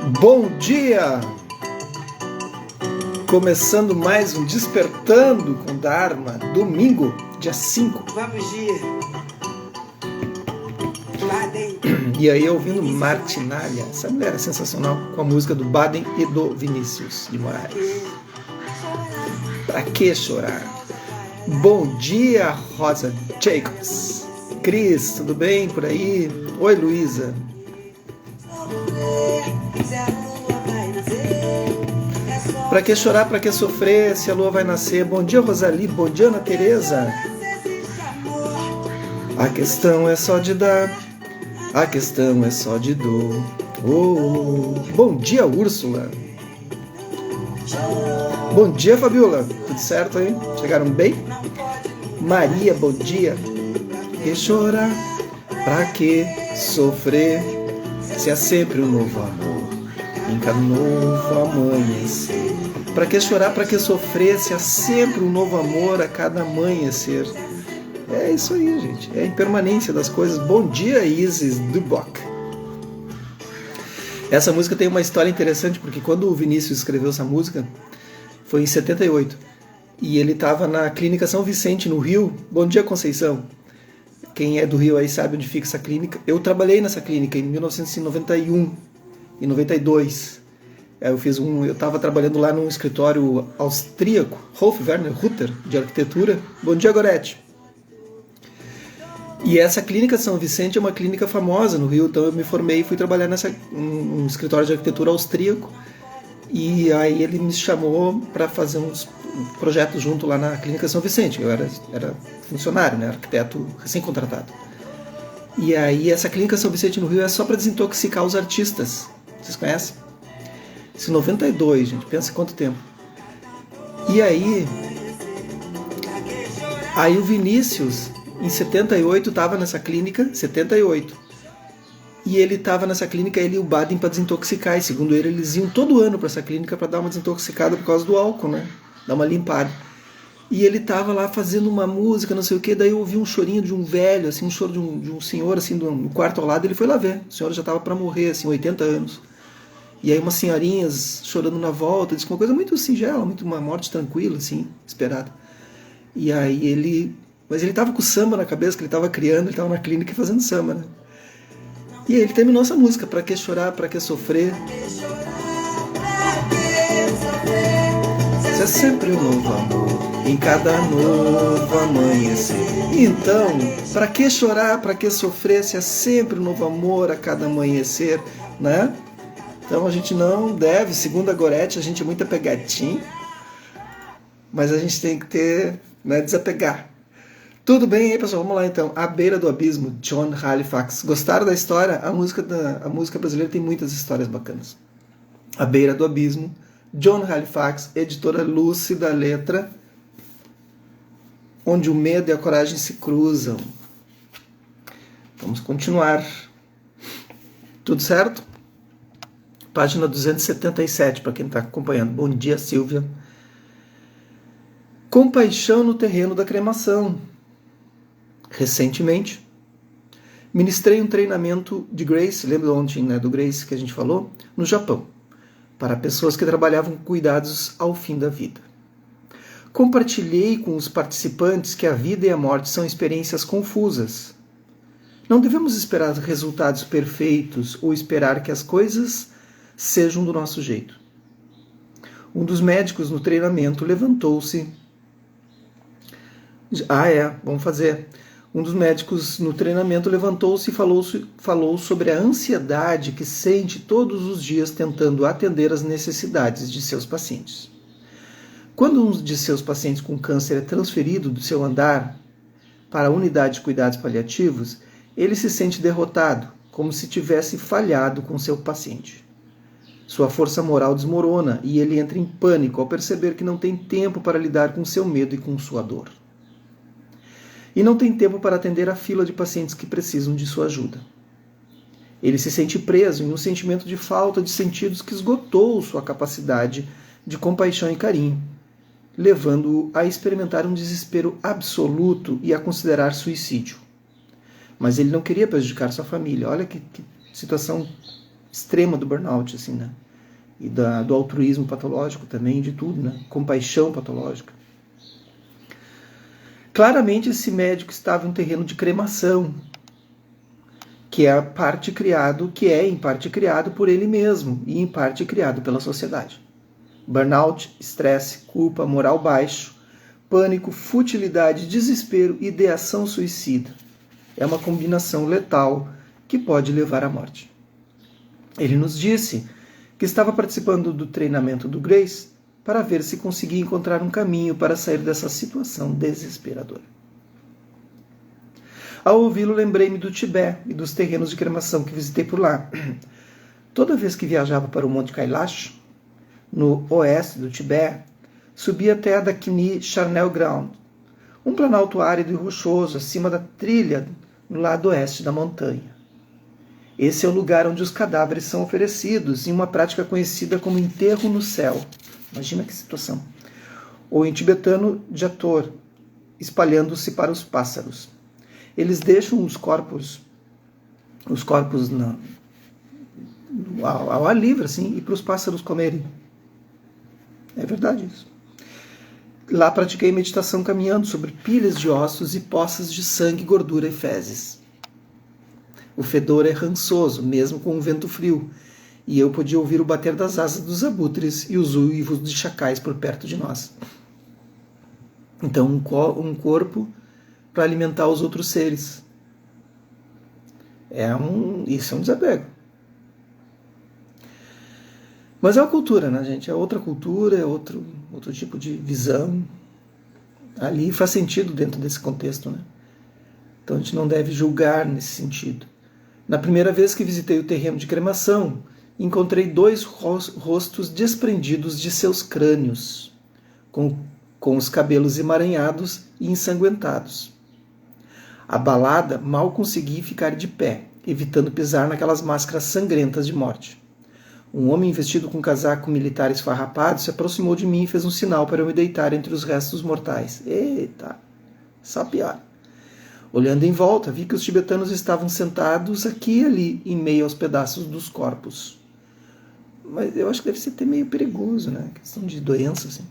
Bom dia! Começando mais um Despertando com Dharma, domingo, dia 5. Vamos, Gia. E aí ouvindo Martinalha, essa mulher é sensacional, com a música do Baden e do Vinícius de Moraes. Pra que chorar? Bom dia, Rosa Jacobs. Cris, tudo bem por aí? Oi, Luísa. Pra que chorar, pra que sofrer, se a lua vai nascer? Bom dia, Rosali. Bom dia, Ana Tereza. A questão é só de dar, a questão é só de dor. Bom dia, Úrsula. Bom dia, Fabiola. Tudo certo aí? Chegaram bem? Maria, bom dia. Pra que chorar, pra que sofrer, se há sempre um novo amor em cada novo amanhecer. Pra que chorar, pra que sofrer, se há sempre um novo amor a cada amanhecer. É isso aí, gente. É a impermanência das coisas. Bom dia, Isis Duboc. Essa música tem uma história interessante, porque quando o Vinícius escreveu essa música, foi em 78. E ele estava na Clínica São Vicente, no Rio. Bom dia, Conceição. Quem é do Rio aí sabe onde fica essa clínica. Eu trabalhei nessa clínica em 1991 e 92. Eu estava trabalhando lá num escritório austríaco, Rolf Werner Rutter, de arquitetura. Bom dia, Gorete. E essa clínica São Vicente é uma clínica famosa no Rio, então eu me formei e fui trabalhar num escritório de arquitetura austríaco. E aí ele me chamou para fazer uns projetos junto lá na clínica São Vicente. Eu era funcionário, né, arquiteto recém-contratado. E aí essa clínica São Vicente no Rio é só para desintoxicar os artistas. Vocês conhecem? Isso em 92, gente, pensa quanto tempo. E aí o Vinícius, em 78, estava nessa clínica, 78. E ele estava nessa clínica, ele e o Baden, para desintoxicar. E segundo ele, eles iam todo ano para essa clínica para dar uma desintoxicada por causa do álcool, né? Dar uma limpada. E ele estava lá fazendo uma música, não sei o quê, daí eu ouvi um chorinho de um velho, assim, um choro de um senhor, assim, no quarto ao lado. Ele foi lá ver. O senhor já estava para morrer, assim, 80 anos. E aí umas senhorinhas chorando na volta, disse uma coisa muito singela, muito uma morte tranquila, assim, esperada. E aí mas ele estava com samba na cabeça, que ele estava criando, ele estava na clínica fazendo samba, né? E aí ele terminou essa música, pra que chorar, pra que sofrer, se é sempre um novo amor em cada novo amanhecer. Então, pra que chorar, pra que sofrer, se é sempre um novo amor a cada amanhecer, né? Então a gente não deve, segundo a Gorete, a gente é muito apegadinho, mas a gente tem que ter, né, desapegar. Tudo bem aí, pessoal? Vamos lá então. A Beira do Abismo, John Halifax. Gostaram da história? A música brasileira tem muitas histórias bacanas. A Beira do Abismo, John Halifax, editora Lúcida Letra, onde o medo e a coragem se cruzam. Vamos continuar. Tudo certo? Página 277, para quem está acompanhando. Bom dia, Silvia. Compaixão no terreno da cremação. Recentemente, ministrei um treinamento de Grace, lembra ontem, né, do Grace que a gente falou? No Japão, para pessoas que trabalhavam com cuidados ao fim da vida. Compartilhei com os participantes que a vida e a morte são experiências confusas. Não devemos esperar resultados perfeitos ou esperar que as coisas sejam do nosso jeito. Um dos médicos no treinamento levantou-se. Vamos fazer. Um dos médicos no treinamento levantou-se e falou sobre a ansiedade que sente todos os dias tentando atender às necessidades de seus pacientes. Quando um de seus pacientes com câncer é transferido do seu andar para a unidade de cuidados paliativos, ele se sente derrotado, como se tivesse falhado com seu paciente. Sua força moral desmorona e ele entra em pânico ao perceber que não tem tempo para lidar com seu medo e com sua dor. E não tem tempo para atender a fila de pacientes que precisam de sua ajuda. Ele se sente preso em um sentimento de falta de sentidos que esgotou sua capacidade de compaixão e carinho, levando-o a experimentar um desespero absoluto e a considerar suicídio. Mas ele não queria prejudicar sua família. Olha que situação extrema do burnout, assim, né? E do altruísmo patológico também, de tudo, né? Compaixão patológica. Claramente esse médico estava em um terreno de cremação, que é em parte criado por ele mesmo e em parte criado pela sociedade. Burnout, estresse, culpa, moral baixo, pânico, futilidade, desespero, ideação suicida. É uma combinação letal que pode levar à morte. Ele nos disse que estava participando do treinamento do Grace para ver se conseguia encontrar um caminho para sair dessa situação desesperadora. Ao ouvi-lo, lembrei-me do Tibete e dos terrenos de cremação que visitei por lá. Toda vez que viajava para o Monte Kailash, no oeste do Tibete, subia até a Dakini Charnel Ground, um planalto árido e rochoso acima da trilha no lado oeste da montanha. Esse é o lugar onde os cadáveres são oferecidos em uma prática conhecida como enterro no céu. Imagina que situação. Ou em tibetano, jator, espalhando-se para os pássaros. Eles deixam os corpos ao ar livre, assim, e para os pássaros comerem. É verdade isso. Lá pratiquei meditação caminhando sobre pilhas de ossos e poças de sangue, gordura e fezes. O fedor é rançoso, mesmo com um vento frio, e eu podia ouvir o bater das asas dos abutres e os uivos de chacais por perto de nós. Então, um corpo para alimentar os outros seres. Isso é um desapego. Mas é uma cultura, né, gente? É outra cultura, é outro tipo de visão. Ali faz sentido dentro desse contexto, né? Então a gente não deve julgar nesse sentido. Na primeira vez que visitei o terreno de cremação, encontrei 2 rostos desprendidos de seus crânios, com os cabelos emaranhados e ensanguentados. Abalada, mal consegui ficar de pé, evitando pisar naquelas máscaras sangrentas de morte. Um homem vestido com um casaco militar esfarrapado se aproximou de mim e fez um sinal para eu me deitar entre os restos mortais. Eita, só pior. Olhando em volta, vi que os tibetanos estavam sentados aqui e ali, em meio aos pedaços dos corpos. Mas eu acho que deve ser até meio perigoso, né? Questão de doença, assim.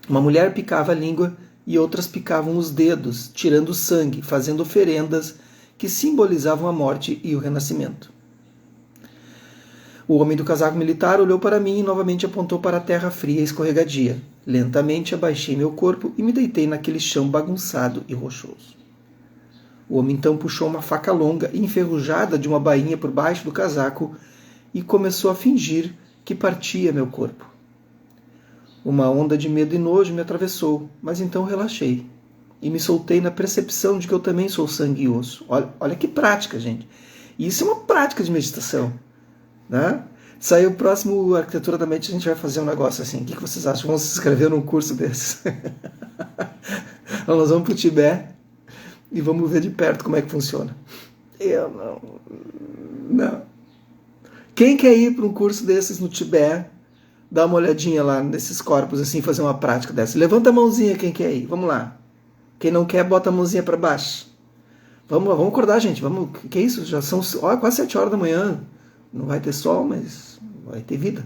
Uma mulher picava a língua e outras picavam os dedos, tirando sangue, fazendo oferendas que simbolizavam a morte e o renascimento. O homem do casaco militar olhou para mim e novamente apontou para a terra fria e escorregadia. Lentamente abaixei meu corpo e me deitei naquele chão bagunçado e rochoso. O homem então puxou uma faca longa e enferrujada de uma bainha por baixo do casaco e começou a fingir que partia meu corpo. Uma onda de medo e nojo me atravessou, mas então relaxei e me soltei na percepção de que eu também sou sangue e osso. Olha que prática, gente. Isso é uma prática de meditação. Né? Saiu o próximo Arquitetura da Mente, a gente vai fazer um negócio assim. O que vocês acham? Vamos se inscrever num curso desses? Nós vamos para o Tibete e vamos ver de perto como é que funciona. Eu não. Quem quer ir para um curso desses no Tibete, dá uma olhadinha lá nesses corpos, assim, fazer uma prática dessa. Levanta a mãozinha quem quer ir. Vamos lá. Quem não quer, bota a mãozinha para baixo. Vamos acordar, gente. Vamos. Que isso? Já são quase 7 horas da manhã. Não vai ter sol, mas vai ter vida.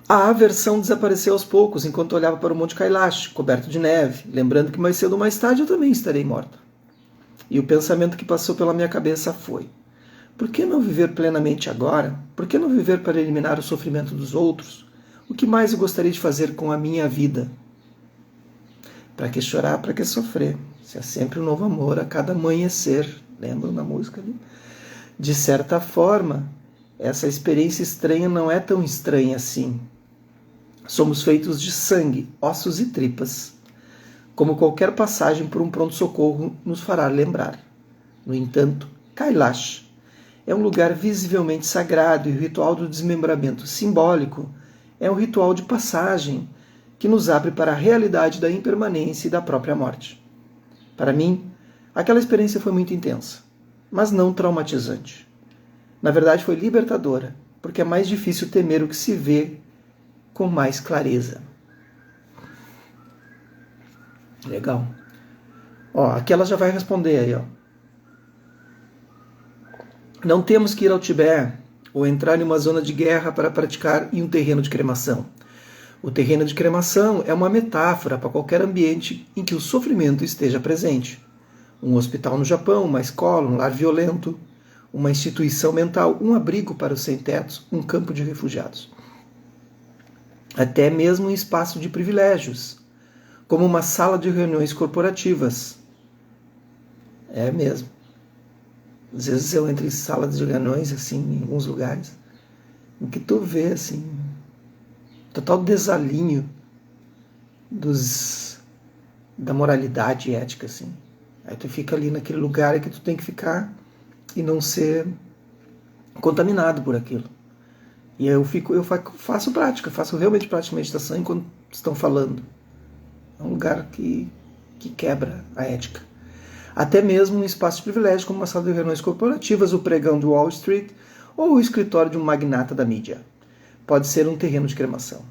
A aversão desapareceu aos poucos enquanto olhava para o Monte Kailash, coberto de neve, lembrando que mais cedo ou mais tarde eu também estarei morta. E o pensamento que passou pela minha cabeça foi: por que não viver plenamente agora? Por que não viver para eliminar o sofrimento dos outros? O que mais eu gostaria de fazer com a minha vida? Para que chorar, para que sofrer? Se há sempre um novo amor a cada amanhecer. Lembram da música ali? De certa forma, essa experiência estranha não é tão estranha assim. Somos feitos de sangue, ossos e tripas, como qualquer passagem por um pronto-socorro nos fará lembrar. No entanto, Kailash é um lugar visivelmente sagrado e o ritual do desmembramento simbólico é um ritual de passagem que nos abre para a realidade da impermanência e da própria morte. Para mim, aquela experiência foi muito intensa, mas não traumatizante. Na verdade, foi libertadora, porque é mais difícil temer o que se vê com mais clareza. Legal. Ó, aqui ela já vai responder aí, ó. Não temos que ir ao Tibete ou entrar em uma zona de guerra para praticar em um terreno de cremação. O terreno de cremação é uma metáfora para qualquer ambiente em que o sofrimento esteja presente. Um hospital no Japão, uma escola, um lar violento, uma instituição mental, um abrigo para os sem-tetos, um campo de refugiados. Até mesmo um espaço de privilégios, como uma sala de reuniões corporativas. É mesmo. Às vezes eu entro em salas de reuniões, assim, em alguns lugares, em que tu vê, assim, total desalinho da moralidade e ética, assim. Aí tu fica ali naquele lugar que tu tem que ficar e não ser contaminado por aquilo. E eu faço prática, faço realmente prática de meditação enquanto estão falando. É um lugar que quebra a ética. Até mesmo um espaço de privilégio, como uma sala de reuniões corporativas, o pregão de Wall Street ou o escritório de um magnata da mídia. Pode ser um terreno de cremação.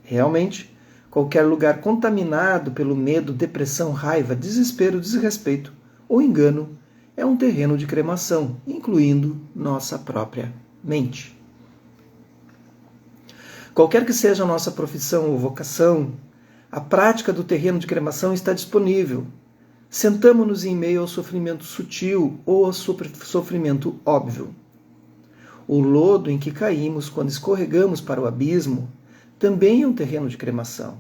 Realmente, qualquer lugar contaminado pelo medo, depressão, raiva, desespero, desrespeito ou engano é um terreno de cremação, incluindo nossa própria mente. Qualquer que seja a nossa profissão ou vocação, a prática do terreno de cremação está disponível. Sentamo-nos em meio ao sofrimento sutil ou ao sofrimento óbvio. O lodo em que caímos quando escorregamos para o abismo também é um terreno de cremação.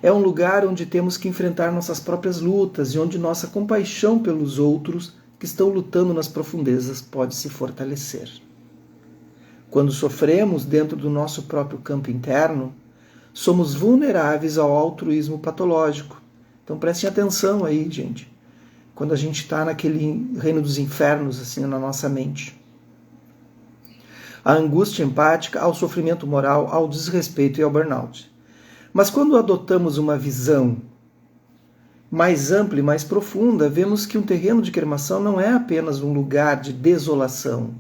É um lugar onde temos que enfrentar nossas próprias lutas e onde nossa compaixão pelos outros que estão lutando nas profundezas pode se fortalecer. Quando sofremos dentro do nosso próprio campo interno, somos vulneráveis ao altruísmo patológico. Então prestem atenção aí, gente, quando a gente está naquele reino dos infernos, assim, na nossa mente. A angústia empática, ao sofrimento moral, ao desrespeito e ao burnout. Mas quando adotamos uma visão mais ampla e mais profunda, vemos que um terreno de cremação não é apenas um lugar de desolação,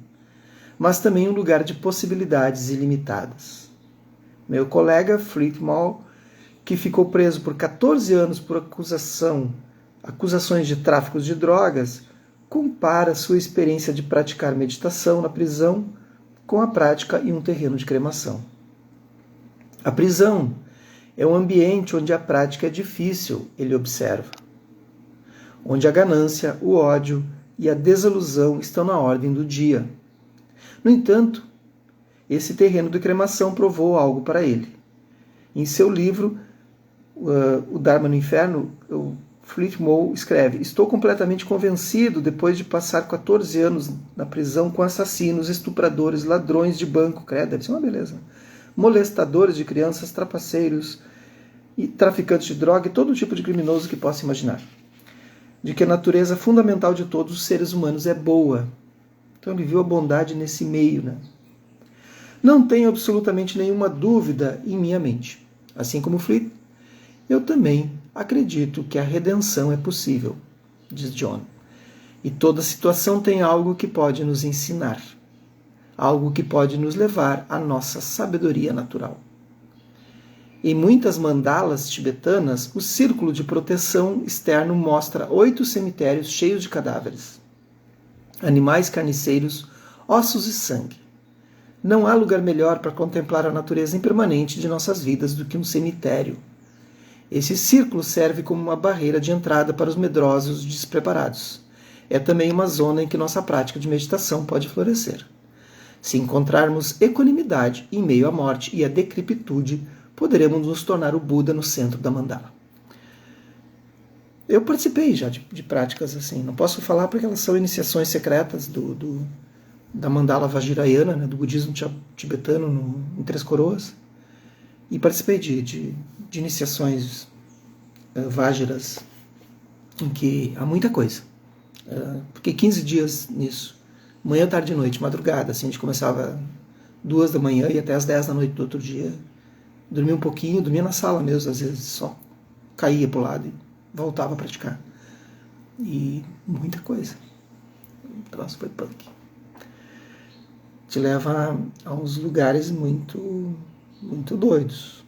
mas também um lugar de possibilidades ilimitadas. Meu colega Flitmore, que ficou preso por 14 anos por acusações de tráfico de drogas, compara sua experiência de praticar meditação na prisão com a prática em um terreno de cremação. A prisão é um ambiente onde a prática é difícil, ele observa, onde a ganância, o ódio e a desilusão estão na ordem do dia. No entanto, esse terreno de cremação provou algo para ele. Em seu livro, O Dharma no Inferno, o Flitmore escreve: estou completamente convencido, depois de passar 14 anos na prisão com assassinos, estupradores, ladrões de banco, credo, deve ser uma beleza, molestadores de crianças, trapaceiros e traficantes de droga e todo tipo de criminoso que possa imaginar, de que a natureza fundamental de todos os seres humanos é boa. Então ele viu a bondade nesse meio, né? Não tenho absolutamente nenhuma dúvida em minha mente. Assim como Fleet, eu também acredito que a redenção é possível, diz John. E toda situação tem algo que pode nos ensinar, algo que pode nos levar à nossa sabedoria natural. Em muitas mandalas tibetanas, o círculo de proteção externo mostra 8 cemitérios cheios de cadáveres, animais carniceiros, ossos e sangue. Não há lugar melhor para contemplar a natureza impermanente de nossas vidas do que um cemitério. Esse círculo serve como uma barreira de entrada para os medrosos despreparados. É também uma zona em que nossa prática de meditação pode florescer. Se encontrarmos equanimidade em meio à morte e à decrepitude, poderemos nos tornar o Buda no centro da mandala. Eu participei já de práticas assim. Não posso falar porque elas são iniciações secretas da mandala vajrayana, né, do budismo tibetano em Três Coroas. E participei de iniciações vajras em que há muita coisa. Fiquei 15 dias nisso. Manhã, tarde e noite, madrugada. Assim, a gente começava 2 da manhã e até as 10 da noite do outro dia. Dormia um pouquinho, dormia na sala mesmo, às vezes só caía para o lado e voltava a praticar. E muita coisa. O troço foi punk. Te leva a uns lugares muito, muito doidos.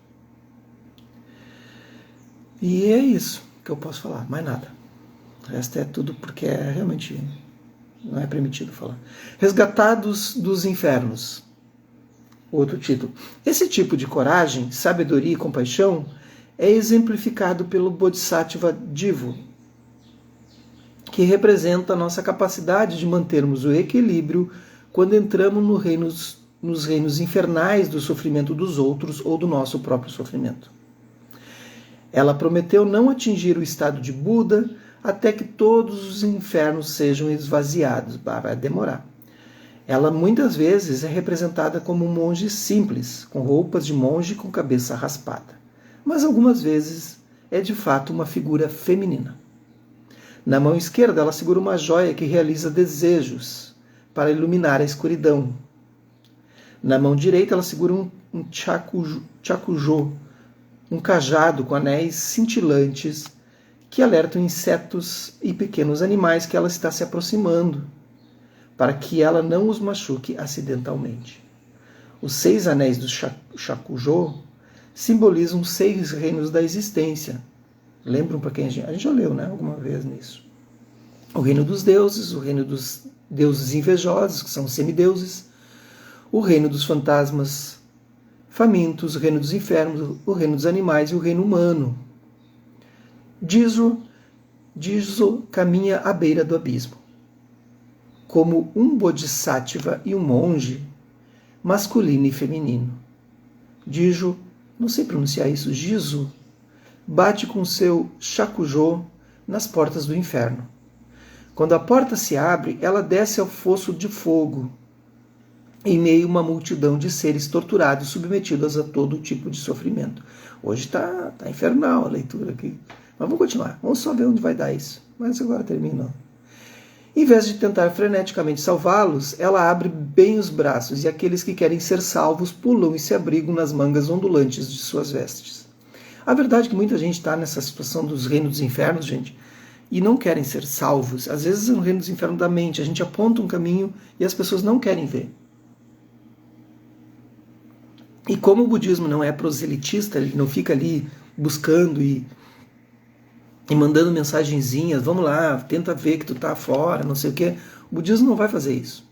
E é isso que eu posso falar, mais nada. O resto é tudo porque é realmente Não é permitido falar. Resgatados dos infernos. Outro título. Esse tipo de coragem, sabedoria e compaixão é exemplificado pelo Bodhisattva Divo, que representa a nossa capacidade de mantermos o equilíbrio quando entramos nos reinos infernais do sofrimento dos outros ou do nosso próprio sofrimento. Ela prometeu não atingir o estado de Buda até que todos os infernos sejam esvaziados. Vai demorar. Ela muitas vezes é representada como um monge simples, com roupas de monge com cabeça raspada. Mas algumas vezes é de fato uma figura feminina. Na mão esquerda ela segura uma joia que realiza desejos para iluminar a escuridão. Na mão direita ela segura um chakujo, um cajado com anéis cintilantes que alertam insetos e pequenos animais que ela está se aproximando, para que ela não os machuque acidentalmente. Os 6 anéis do Shakujo simbolizam 6 reinos da existência. Lembram para quem a gente já leu, né, alguma vez nisso? O reino dos deuses, o reino dos deuses invejosos, que são os semideuses, o reino dos fantasmas famintos, o reino dos infernos, o reino dos animais e o reino humano. Jizo caminha à beira do abismo. Como um bodhisattva e um monge, masculino e feminino. Jizo, não sei pronunciar isso, Jizo, bate com seu shakujo nas portas do inferno. Quando a porta se abre, ela desce ao fosso de fogo, em meio a uma multidão de seres torturados, submetidos a todo tipo de sofrimento. Hoje está infernal a leitura aqui. Mas vamos continuar, vamos só ver onde vai dar isso. Mas agora termina. Em vez de tentar freneticamente salvá-los, ela abre bem os braços e aqueles que querem ser salvos pulam e se abrigam nas mangas ondulantes de suas vestes. A verdade é que muita gente está nessa situação dos reinos dos infernos, gente, e não querem ser salvos. Às vezes é no reino dos infernos da mente. A gente aponta um caminho e as pessoas não querem ver. E como o budismo não é proselitista, ele não fica ali buscando e mandando mensagenzinhas, vamos lá, tenta ver que tu está fora, não sei o quê. O budismo não vai fazer isso.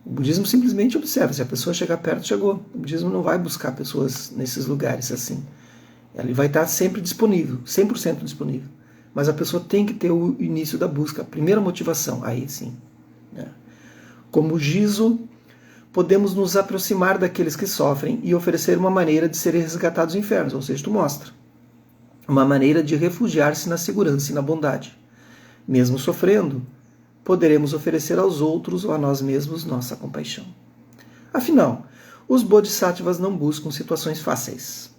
O budismo simplesmente observa, se a pessoa chegar perto, chegou. O budismo não vai buscar pessoas nesses lugares assim. Ele vai estar sempre disponível, 100% disponível. Mas a pessoa tem que ter o início da busca, a primeira motivação, aí sim. Como Jizo, podemos nos aproximar daqueles que sofrem e oferecer uma maneira de serem resgatados dos infernos, ou seja, tu mostra. Uma maneira de refugiar-se na segurança e na bondade. Mesmo sofrendo, poderemos oferecer aos outros ou a nós mesmos nossa compaixão. Afinal, os bodhisattvas não buscam situações fáceis,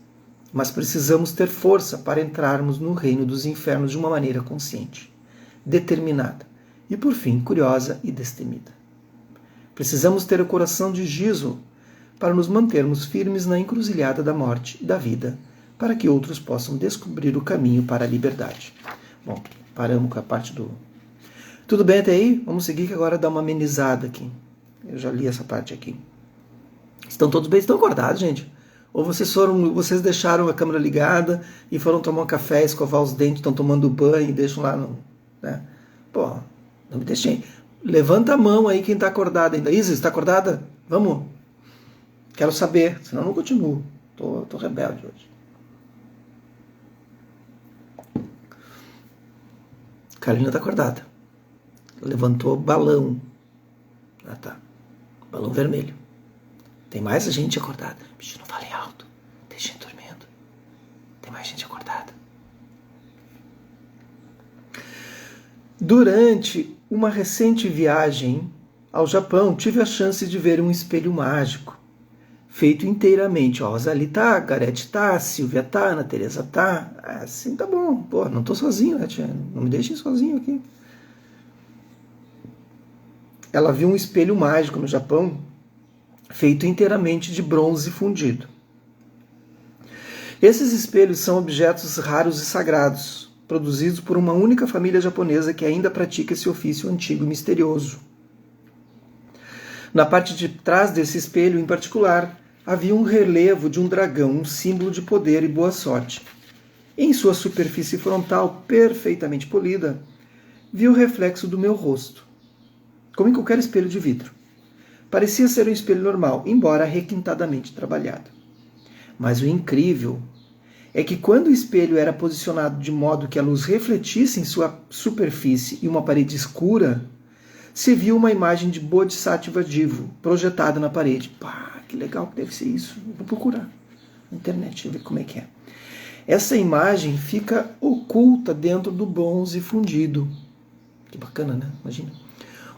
mas precisamos ter força para entrarmos no reino dos infernos de uma maneira consciente, determinada e, por fim, curiosa e destemida. Precisamos ter o coração de Jizo para nos mantermos firmes na encruzilhada da morte e da vida, para que outros possam descobrir o caminho para a liberdade. Bom, paramos com a parte do... Tudo bem até aí? Vamos seguir que agora dá uma amenizada aqui. Eu já li essa parte aqui. Estão todos bem? Estão acordados, gente? Ou vocês deixaram a câmera ligada e foram tomar um café, escovar os dentes, estão tomando banho e deixam lá no... Né? Pô, não me deixem. Levanta a mão aí quem está acordado ainda. Isis, está acordada? Vamos. Quero saber, senão eu não continuo. Tô rebelde hoje. Carolina está acordada. Levantou balão. Ah, tá. Balão vermelho. Tem mais gente acordada. Bicho, não fale alto. Tem gente dormindo. Tem mais gente acordada. Durante uma recente viagem ao Japão, tive a chance de ver um espelho mágico, feito inteiramente. Ó, Rosalie tá, Garete tá, Silvia tá, Ana Teresa tá. Assim tá bom. Pô, não tô sozinho, né, tia? Não me deixem sozinho aqui. Ela viu um espelho mágico no Japão, feito inteiramente de bronze fundido. Esses espelhos são objetos raros e sagrados, produzidos por uma única família japonesa que ainda pratica esse ofício antigo e misterioso. Na parte de trás desse espelho, em particular, havia um relevo de um dragão, um símbolo de poder e boa sorte. Em sua superfície frontal perfeitamente polida, vi o reflexo do meu rosto. como em qualquer espelho de vidro. Parecia ser um espelho normal, embora requintadamente trabalhado. Mas o incrível é que quando o espelho era posicionado de modo que a luz refletisse em sua superfície e uma parede escura, se viu uma imagem de Bodhisattva Divo projetada na parede. Pá, que legal que deve ser isso. Vou procurar na internet, ver como é que é. Essa imagem fica oculta dentro do bronze fundido. Que bacana, né? Imagina.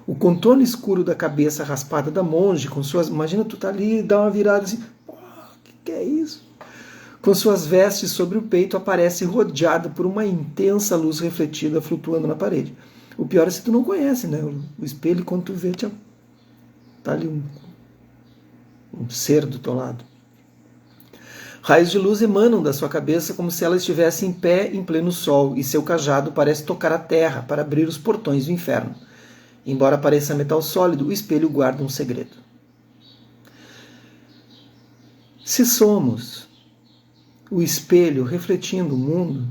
O contorno escuro da cabeça raspada da monge, com suas... Imagina tu tá ali e dá uma virada assim. Pô, que é isso? Com suas vestes sobre o peito, aparece rodeada por uma intensa luz refletida flutuando na parede. O pior é se tu não conhece, né? O espelho, quando tu vê, tá ali um ser do teu lado. Raios de luz emanam da sua cabeça como se ela estivesse em pé em pleno sol, e seu cajado parece tocar a terra para abrir os portões do inferno. Embora pareça metal sólido, o espelho guarda um segredo. Se somos o espelho refletindo o mundo,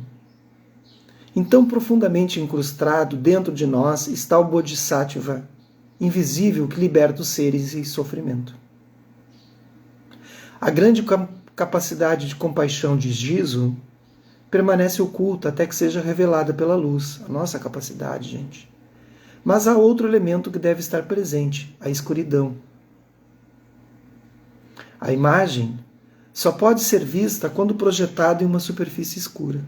então profundamente incrustado dentro de nós está o Bodhisattva, invisível que liberta os seres em sofrimento. A grande capacidade de compaixão de Jizo permanece oculta até que seja revelada pela luz. A nossa capacidade, gente. Mas há outro elemento que deve estar presente, a escuridão. A imagem só pode ser vista quando projetada em uma superfície escura.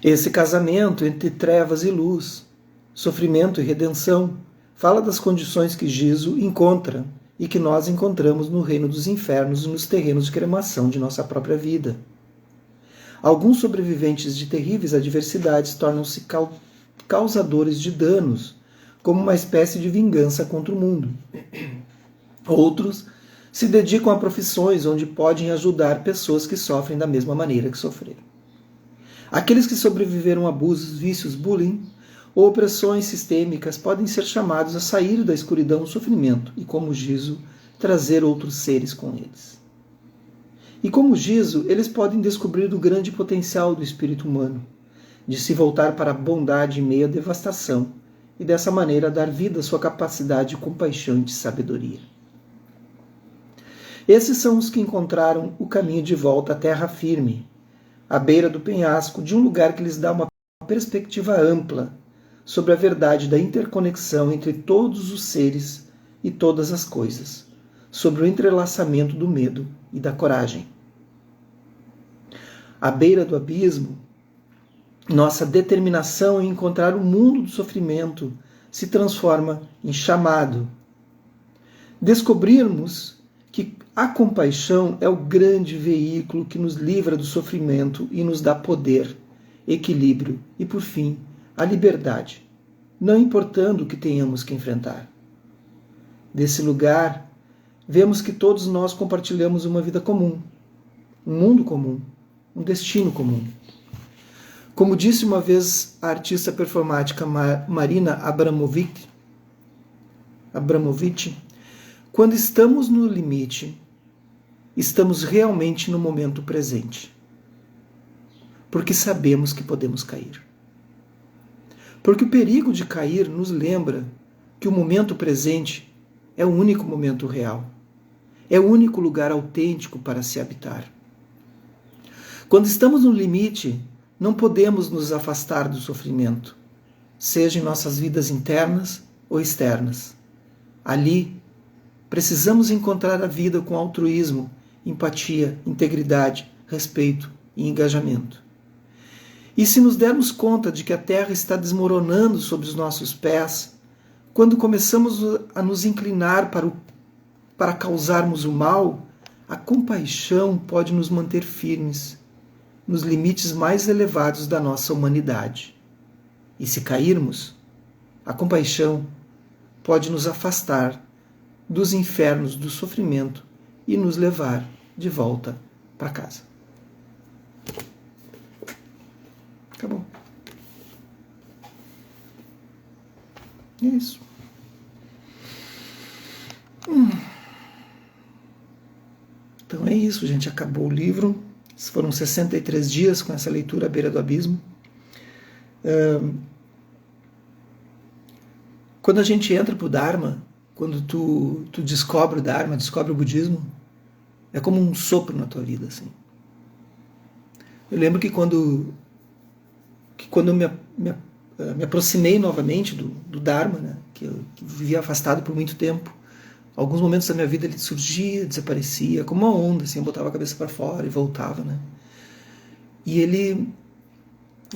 Esse casamento entre trevas e luz, sofrimento e redenção, fala das condições que Jizo encontra e que nós encontramos no reino dos infernos e nos terrenos de cremação de nossa própria vida. Alguns sobreviventes de terríveis adversidades tornam-se causadores de danos, como uma espécie de vingança contra o mundo. Outros se dedicam a profissões onde podem ajudar pessoas que sofrem da mesma maneira que sofreram. Aqueles que sobreviveram a abusos, vícios, bullying ou opressões sistêmicas podem ser chamados a sair da escuridão do sofrimento e, como Jizo, trazer outros seres com eles. E como Jizo, eles podem descobrir o grande potencial do espírito humano, de se voltar para a bondade em meio à devastação e dessa maneira dar vida à sua capacidade de compaixão e de sabedoria. Esses são os que encontraram o caminho de volta à terra firme, à beira do penhasco, de um lugar que lhes dá uma perspectiva ampla sobre a verdade da interconexão entre todos os seres e todas as coisas, sobre o entrelaçamento do medo e da coragem. À beira do abismo, nossa determinação em encontrar o mundo do sofrimento se transforma em chamado. Descobrirmos que a compaixão é o grande veículo que nos livra do sofrimento e nos dá poder, equilíbrio e, por fim, a liberdade, não importando o que tenhamos que enfrentar. Desse lugar, vemos que todos nós compartilhamos uma vida comum, um mundo comum, um destino comum. Como disse uma vez a artista performática Marina Abramovic, quando estamos no limite, estamos realmente no momento presente, porque sabemos que podemos cair. Porque o perigo de cair nos lembra que o momento presente é o único momento real, é o único lugar autêntico para se habitar. Quando estamos no limite, não podemos nos afastar do sofrimento, seja em nossas vidas internas ou externas. Ali, precisamos encontrar a vida com altruísmo, empatia, integridade, respeito e engajamento. E se nos dermos conta de que a Terra está desmoronando sob os nossos pés, quando começamos a nos inclinar para causarmos o mal, a compaixão pode nos manter firmes nos limites mais elevados da nossa humanidade. E se cairmos, a compaixão pode nos afastar dos infernos do sofrimento e nos levar de volta para casa. Acabou. É isso. Então é isso, gente. Acabou o livro. Foram 63 dias com essa leitura à beira do abismo. Quando a gente entra para o Dharma, quando tu descobre o Dharma, descobre o budismo, é como um sopro na tua vida, assim. Eu lembro que quando eu me aproximei novamente do Dharma, né, que eu vivia afastado por muito tempo, alguns momentos da minha vida ele surgia, desaparecia, como uma onda, assim, eu botava a cabeça para fora e voltava, né? E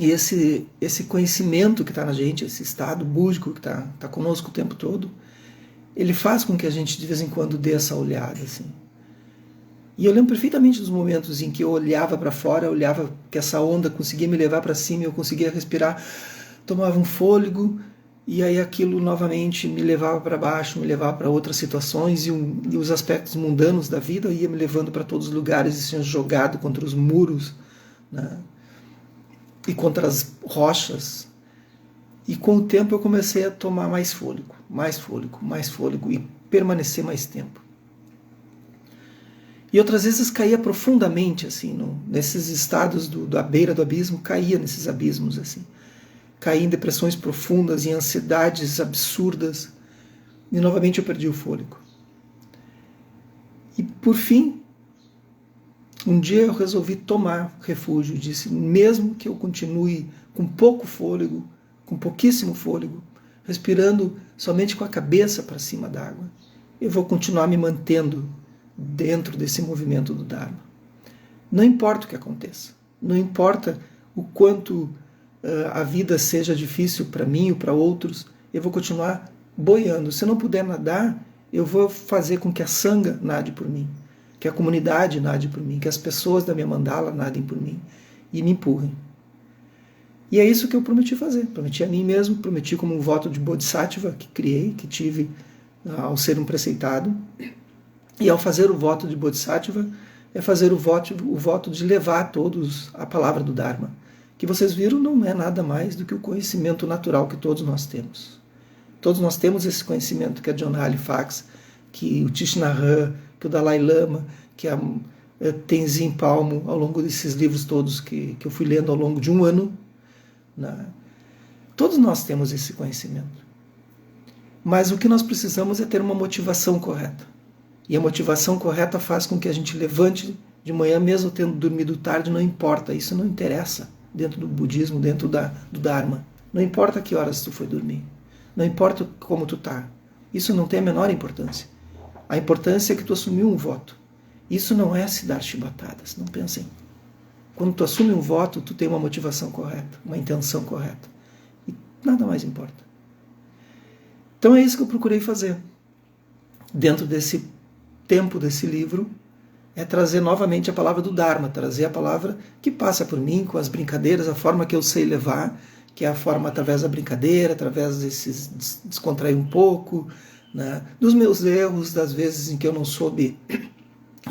esse conhecimento que está na gente, esse estado búdico que está conosco o tempo todo, ele faz com que a gente de vez em quando dê essa olhada, assim. E eu lembro perfeitamente dos momentos em que eu olhava para fora, eu olhava que essa onda conseguia me levar para cima, eu conseguia respirar, tomava um fôlego, e aí aquilo novamente me levava para baixo, me levava para outras situações, e os aspectos mundanos da vida ia me levando para todos os lugares, e sendo jogado contra os muros, né? E contra as rochas. E com o tempo eu comecei a tomar mais fôlego, e permanecer mais tempo. E outras vezes caía profundamente, assim, nesses estados da beira do abismo, caía nesses abismos, assim. Caía em depressões profundas, em ansiedades absurdas, e novamente eu perdi o fôlego. E por fim, um dia eu resolvi tomar refúgio, disse, mesmo que eu continue com pouco fôlego, com pouquíssimo fôlego, respirando somente com a cabeça para cima d'água, eu vou continuar me mantendo dentro desse movimento do Dharma. Não importa o que aconteça, não importa o quanto a vida seja difícil para mim ou para outros, eu vou continuar boiando. Se eu não puder nadar, eu vou fazer com que a Sangha nade por mim, que a comunidade nade por mim, que as pessoas da minha mandala nadem por mim e me empurrem. E é isso que eu prometi fazer. Prometi a mim mesmo, prometi como um voto de Bodhisattva que criei, que tive ao ser um preceitado. E ao fazer o voto de Bodhisattva, é fazer o voto de levar a todos a palavra do Dharma. Que vocês viram, não é nada mais do que o conhecimento natural que todos nós temos. Todos nós temos esse conhecimento que a John Halifax, que o Thich Nhat Hanh, que o Dalai Lama, que a Tenzin Palmo, ao longo desses livros todos que eu fui lendo ao longo de um ano, né? Todos nós temos esse conhecimento. Mas o que nós precisamos é ter uma motivação correta. E a motivação correta faz com que a gente levante de manhã, mesmo tendo dormido tarde, não importa, isso não interessa dentro do budismo, dentro do Dharma. Não importa que horas tu foi dormir, não importa como tu tá. Isso não tem a menor importância. A importância é que tu assumiu um voto. Isso não é se dar chibatadas, não pensem. Quando tu assume um voto, tu tem uma motivação correta, uma intenção correta. E nada mais importa. Então é isso que eu procurei fazer. Dentro desse tempo desse livro, é trazer novamente a palavra do Dharma, trazer a palavra que passa por mim, com as brincadeiras, a forma que eu sei levar, que é a forma através da brincadeira, através desses descontrair um pouco, né, dos meus erros, das vezes em que eu não soube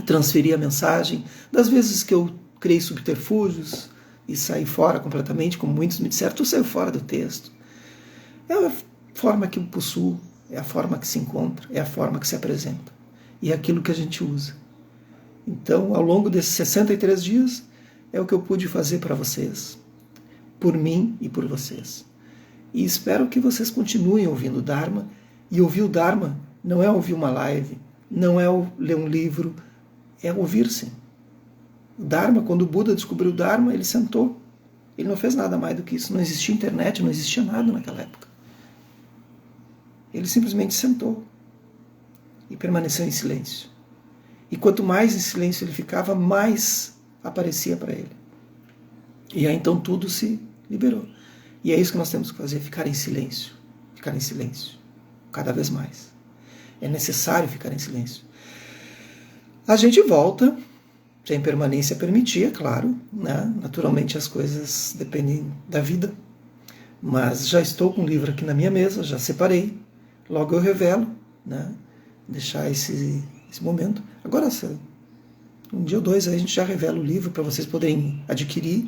transferir a mensagem, das vezes que eu criei subterfúgios e saí fora completamente, como muitos me disseram, tu saiu fora do texto. É a forma que eu possuo, é a forma que se encontra, é a forma que se apresenta. E é aquilo que a gente usa. Então, ao longo desses 63 dias, é o que eu pude fazer para vocês, por mim e por vocês. E espero que vocês continuem ouvindo o Dharma. E ouvir o Dharma não é ouvir uma live, não é ler um livro, é ouvir-se. O Dharma, quando o Buda descobriu o Dharma, ele sentou. Ele não fez nada mais do que isso. Não existia internet, não existia nada naquela época. Ele simplesmente sentou e permaneceu em silêncio. E quanto mais em silêncio ele ficava, mais aparecia para ele. E aí então tudo se liberou. E é isso que nós temos que fazer, ficar em silêncio. Ficar em silêncio. Cada vez mais. É necessário ficar em silêncio. A gente volta, se a impermanência permitir, é claro, né? Naturalmente as coisas dependem da vida. Mas já estou com o livro aqui na minha mesa, já separei. Logo eu revelo, né? Deixar esse momento. Agora, um dia ou dois, aí a gente já revela o livro para vocês poderem adquirir,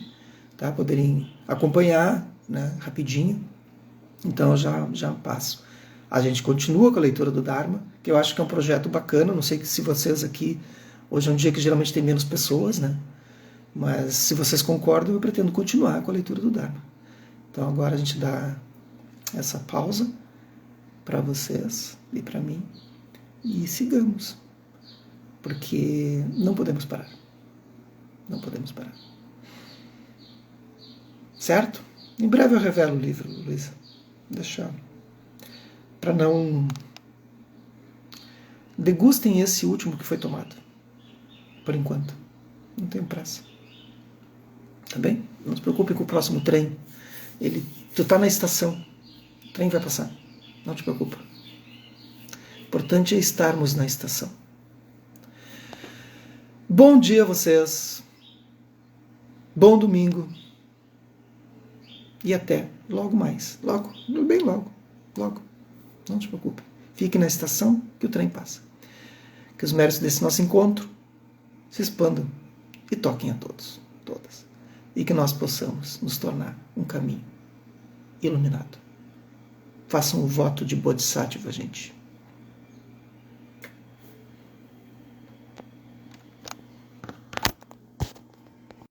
tá? Poderem acompanhar, né? Rapidinho. Então eu já passo. A gente continua com a leitura do Dharma, que eu acho que é um projeto bacana. Não sei se vocês aqui, hoje é um dia que geralmente tem menos pessoas, né? Mas se vocês concordam, eu pretendo continuar com a leitura do Dharma. Então agora a gente dá essa pausa para vocês e para mim e sigamos. Porque não podemos parar. Não podemos parar. Certo? Em breve eu revelo o livro, Luísa. Deixa. Para não. Degustem esse último que foi tomado. Por enquanto. Não tenho pressa. Tá bem? Não se preocupe com o próximo trem. Tu tá na estação. O trem vai passar. Não te preocupa. O importante é estarmos na estação. Bom dia a vocês. Bom domingo. E até logo mais. Logo. Bem logo. Logo. Não te preocupe. Fique na estação que o trem passa. Que os méritos desse nosso encontro se expandam e toquem a todos. Todas. E que nós possamos nos tornar um caminho iluminado. Façam o voto de Bodhisattva, gente.